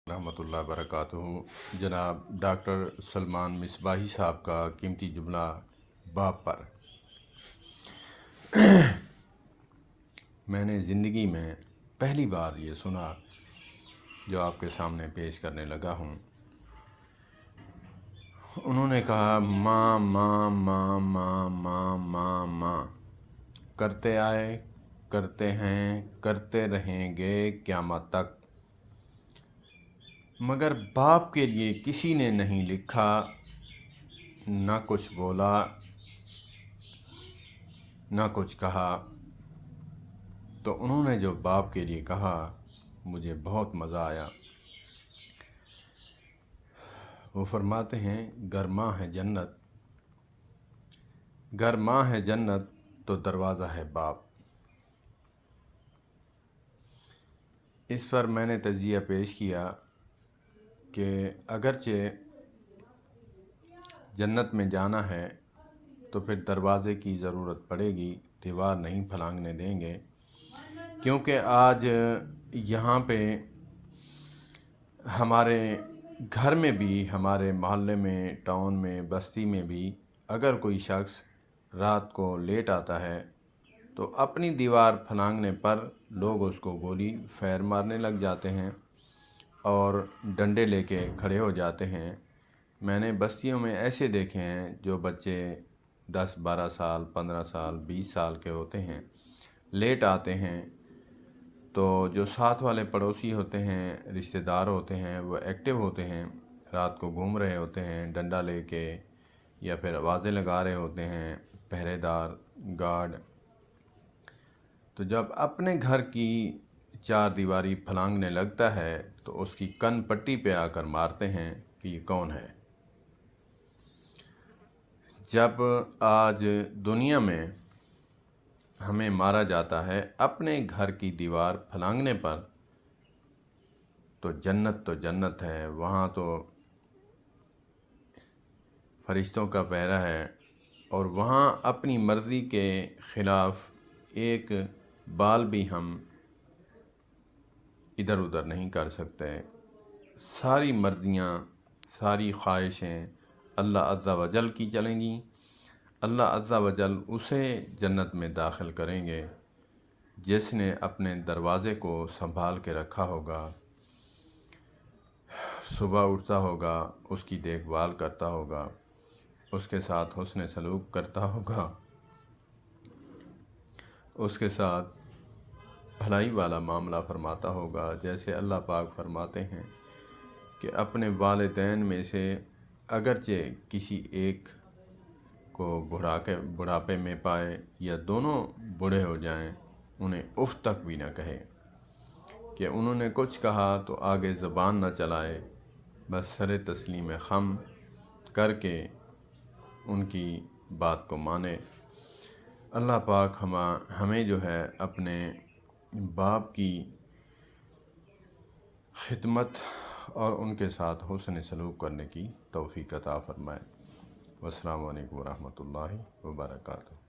رحمۃ اللہ وبرکاتہ۔ جناب ڈاکٹر سلمان مصباحی صاحب کا قیمتی جملہ باپ پر۔ میں نے زندگی میں پہلی بار یہ سنا جو آپ کے سامنے پیش کرنے لگا ہوں۔ انہوں نے کہا ماں ماں ماں ماں ماں ماں ماں، کرتے آئے، کرتے ہیں، کرتے رہیں گے قیامت تک، مگر باپ کے لیے کسی نے نہیں لکھا، نہ کچھ بولا، نہ کچھ کہا۔ تو انہوں نے جو باپ کے لیے کہا مجھے بہت مزہ آیا۔ وہ فرماتے ہیں گر ماں ہے جنت، گر ماں ہے جنت تو دروازہ ہے باپ۔ اس پر میں نے تجزیہ پیش کیا کہ اگرچہ جنت میں جانا ہے تو پھر دروازے کی ضرورت پڑے گی، دیوار نہیں پھلانگنے دیں گے، کیونکہ آج یہاں پہ ہمارے گھر میں بھی، ہمارے محلے میں، ٹاؤن میں، بستی میں بھی اگر کوئی شخص رات کو لیٹ آتا ہے تو اپنی دیوار پھلانگنے پر لوگ اس کو گولی فیر مارنے لگ جاتے ہیں اور ڈنڈے لے کے کھڑے ہو جاتے ہیں۔ میں نے بستیوں میں ایسے دیکھے ہیں جو بچے 10 12 سال 15 سال 20 سال کے ہوتے ہیں، لیٹ آتے ہیں تو جو ساتھ والے پڑوسی ہوتے ہیں، رشتہ دار ہوتے ہیں، وہ ایکٹیو ہوتے ہیں، رات کو گھوم رہے ہوتے ہیں ڈنڈا لے کے، یا پھر آوازیں لگا رہے ہوتے ہیں پہرے دار، گارڈ۔ تو جب اپنے گھر کی چار دیواری پھلانگنے لگتا ہے تو اس کی کن پٹی پہ آ کر مارتے ہیں کہ یہ کون ہے۔ جب آج دنیا میں ہمیں مارا جاتا ہے اپنے گھر کی دیوار پھلانگنے پر، تو جنت ہے، وہاں تو فرشتوں کا پہرا ہے، اور وہاں اپنی مرضی کے خلاف ایک بال بھی ہم ادھر ادھر نہیں کر سکتے۔ ساری مرضیاں، ساری خواہشیں اللہ عز و جل کی چلیں گی۔ اللہ عز و جل اسے جنت میں داخل کریں گے جس نے اپنے دروازے کو سنبھال کے رکھا ہوگا، صبح اٹھتا ہوگا، اس کی دیکھ بھال کرتا ہوگا، اس کے ساتھ حسن سلوک کرتا ہوگا، اس کے ساتھ بھلائی والا معاملہ فرماتا ہوگا۔ جیسے اللہ پاک فرماتے ہیں کہ اپنے والدین میں سے اگرچہ کسی ایک کو بڑھاپے میں پائے یا دونوں بوڑھے ہو جائیں، انہیں اف تک بھی نہ کہے، کہ انہوں نے کچھ کہا تو آگے زبان نہ چلائے، بس سر تسلیم خم کر کے ان کی بات کو مانے۔ اللہ پاک ہمیں جو ہے اپنے باپ کی خدمت اور ان کے ساتھ حسن سلوک کرنے کی توفیق عطا فرمائے۔ والسلام علیکم ورحمۃ اللہ وبرکاتہ۔